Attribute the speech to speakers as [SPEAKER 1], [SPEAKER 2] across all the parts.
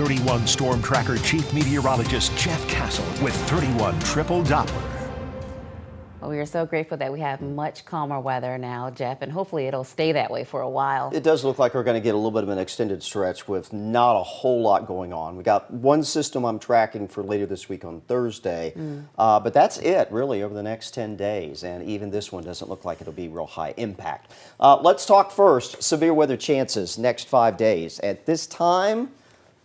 [SPEAKER 1] 31 Storm Tracker Chief Meteorologist Jeff Castle with 31 Triple Doppler.
[SPEAKER 2] Well, we are so grateful that we have much calmer weather now, Jeff, and hopefully it'll stay that way for a while.
[SPEAKER 3] It does look like we're going to get a little bit of an extended stretch with not a whole lot going on. We got one system I'm tracking for later this week on Thursday, but that's it really over the next 10 days, and even this one doesn't look like it'll be real high impact. Let's talk first severe weather chances next 5 days. At this time,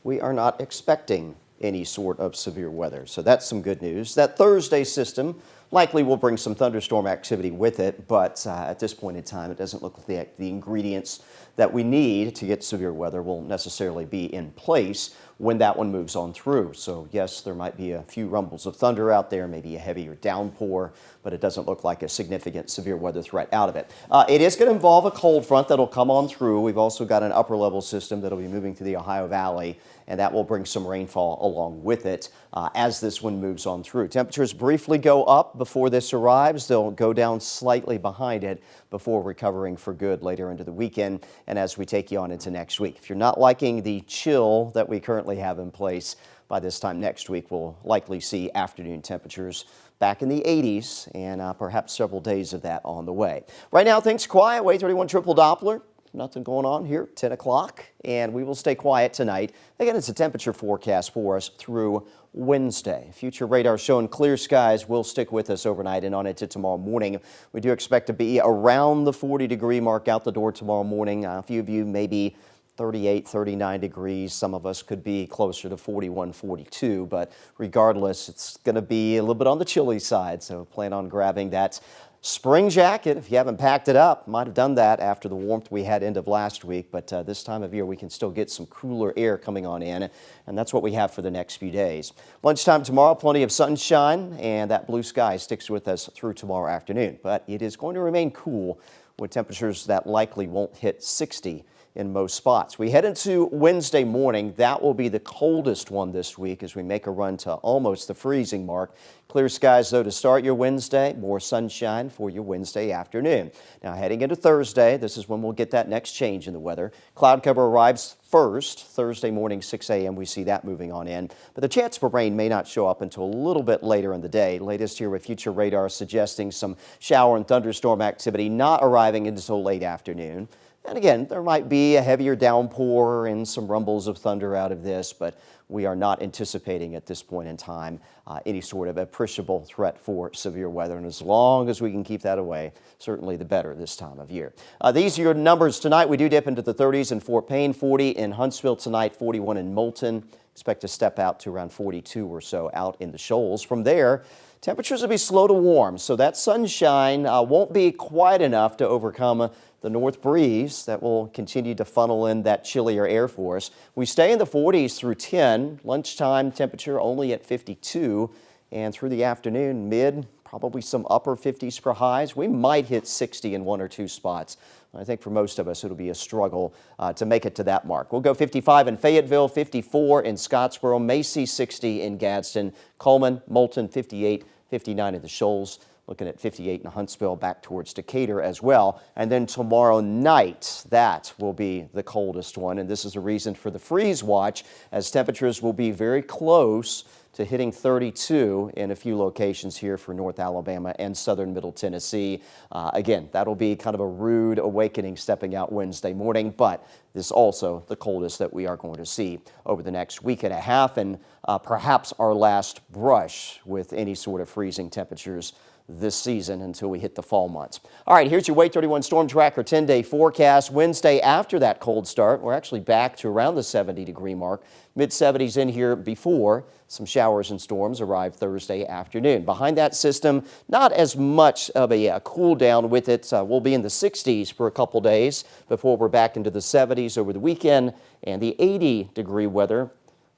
[SPEAKER 3] we are not expecting any sort of severe weather, so that's some good news. That Thursday system likely will bring some thunderstorm activity with it, but at this point in time, it doesn't look like the ingredients that we need to get severe weather will necessarily be in place when that one moves on through. So yes, there might be a few rumbles of thunder out there, maybe a heavier downpour, but it doesn't look like a significant severe weather threat out of it. It is going to involve a cold front that'll come on through. We've also got an upper level system that'll be moving through the Ohio Valley, and that will bring some rainfall along with it as this one moves on through. Temperatures briefly go up before this arrives. They'll go down slightly behind it before recovering for good later into the weekend and as we take you on into next week. If you're not liking the chill that we currently have in place, by this time next week we'll likely see afternoon temperatures back in the 80s and perhaps several days of that on the way. Right now things quiet. Wave 31 Triple Doppler. Nothing going on here, 10 o'clock, and we will stay quiet tonight. Again, it's a temperature forecast for us through Wednesday. Future radar showing clear skies will stick with us overnight and on into tomorrow morning. We do expect to be around the 40-degree mark out the door tomorrow morning. A few of you maybe 38, 39 degrees. Some of us could be closer to 41, 42, but regardless, it's going to be a little bit on the chilly side, so plan on grabbing that spring jacket. If you haven't packed it up, might have done that after the warmth we had end of last week, but this time of year we can still get some cooler air coming on in, and that's what we have for the next few days. Lunchtime tomorrow, plenty of sunshine, and that blue sky sticks with us through tomorrow afternoon, but it is going to remain cool with temperatures that likely won't hit 60 in most spots. We head into Wednesday morning. That will be the coldest one this week as we make a run to almost the freezing mark. Clear skies, though, to start your Wednesday. More sunshine for your Wednesday afternoon. Now, heading into Thursday, this is when we'll get that next change in the weather. Cloud cover arrives first. Thursday morning, 6 a.m., we see that moving on in. But the chance for rain may not show up until a little bit later in the day. Latest here with future radar suggesting some shower and thunderstorm activity not arriving until late afternoon. And again, there might be a heavier downpour and some rumbles of thunder out of this, but we are not anticipating at this point in time any sort of appreciable threat for severe weather. And as long as we can keep that away, certainly the better this time of year. These are your numbers tonight. We do dip into the 30s in Fort Payne, 40 in Huntsville tonight, 41 in Moulton. Expect to step out to around 42 or so out in the Shoals. From there, temperatures will be slow to warm, so that sunshine won't be quite enough to overcome the north breeze that will continue to funnel in that chillier air for us. We stay in the 40s through 10. Lunchtime temperature only at 52. And through the afternoon, probably some upper 50s for highs. We might hit 60 in one or two spots. I think for most of us, it'll be a struggle to make it to that mark. We'll go 55 in Fayetteville, 54 in Scottsboro, Macy 60 in Gadsden, Coleman, Moulton 58, 59 in the Shoals. Looking at 58 in Huntsville, back towards Decatur as well. And then tomorrow night, that will be the coldest one. And this is a reason for the freeze watch, as temperatures will be very close to hitting 32 in a few locations here for North Alabama and southern Middle Tennessee. Again, that'll be kind of a rude awakening stepping out Wednesday morning, but this is also the coldest that we are going to see over the next week and a half, and perhaps our last brush with any sort of freezing temperatures this season until we hit the fall months. All right, here's your Wave 31 Storm Tracker 10-day forecast. Wednesday, after that cold start, we're actually back to around the 70-degree mark. Mid-70s in here before some showers and storms arrive Thursday afternoon. Behind that system, not as much of a cool down with it. We'll be in the 60s for a couple days before we're back into the 70s over the weekend, and the 80-degree weather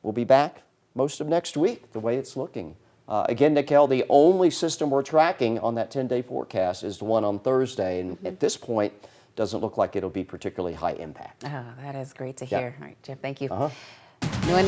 [SPEAKER 3] will be back most of next week, the way it's looking. Again, Nicole, the only system we're tracking on that 10-day forecast is the one on Thursday, and at this point, doesn't look like it'll be particularly high impact.
[SPEAKER 2] Oh, that is great to hear. All right, Jeff, thank you.
[SPEAKER 3] Uh-huh.
[SPEAKER 2] Doing that.